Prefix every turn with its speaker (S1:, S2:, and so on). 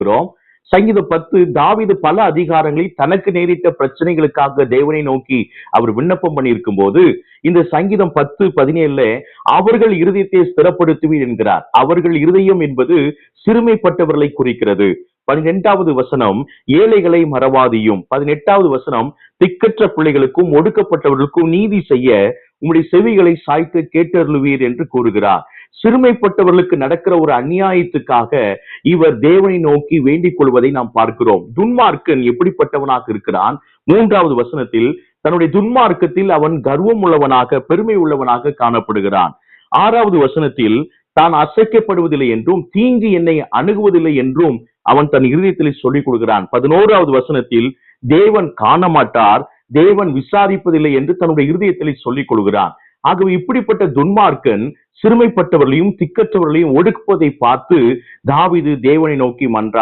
S1: பார்க்கிறோம். சங்கீதம் 10 தாவீது பல அதிகாரங்களில் தனக்கு நேரிட்ட பிரச்சனைகளுக்காக தேவனை நோக்கி அவர் விண்ணப்பம் பண்ணியிருக்கும் போது இந்த சங்கீதம் 10:17 அவர்கள் இருதயத்தை ஸ்திரப்படுத்துவீர் என்கிறார். அவர்கள் இருதயம் என்பது சிறுமைப்பட்டவர்களை குறிக்கிறது. 12வது வசனம் ஏழைகளை மறவாதியும். 18வது வசனம் திக்கற்ற பிள்ளைகளுக்கும் ஒடுக்கப்பட்டவர்களுக்கும் நீதி செய்ய உங்களுடைய செவிகளை சாய்த்து கேட்டருளுவீர் என்று கூறுகிறார். சிறுமைப்பட்டவர்களுக்கு நடக்கிற ஒரு அநியாயத்துக்காக இவர் தேவனை நோக்கி வேண்டிக் கொள்வதை நாம் பார்க்கிறோம். துன்மார்க்கன் எப்படிப்பட்டவனாக இருக்கிறான்? 3வது வசனத்தில் தன்னுடைய துன்மார்க்கத்தில் அவன் கர்வம் உள்ளவனாக, பெருமை உள்ளவனாக காணப்படுகிறான். 6வது வசனத்தில் தான் அசைக்கப்படுவதில்லை என்றும் தீங்கு என்னை அணுகுவதில்லை என்றும் அவன் தன் இருதயத்தில் சொல்லிக் கொடுக்கிறான். 11வது வசனத்தில் தேவன் காண மாட்டார், தேவன் விசாரிப்பதில்லை என்று தன்னுடைய இருதயத்தில் சொல்லிக் கொள்கிறான். ஆகவே இப்படிப்பட்ட துன்மார்க்கன் சிறுமைப்பட்டவர்களையும் திக்கற்றவர்களையும் ஒடுக்குவதை பார்த்து தாவீது தேவனை நோக்கி மன்றார்.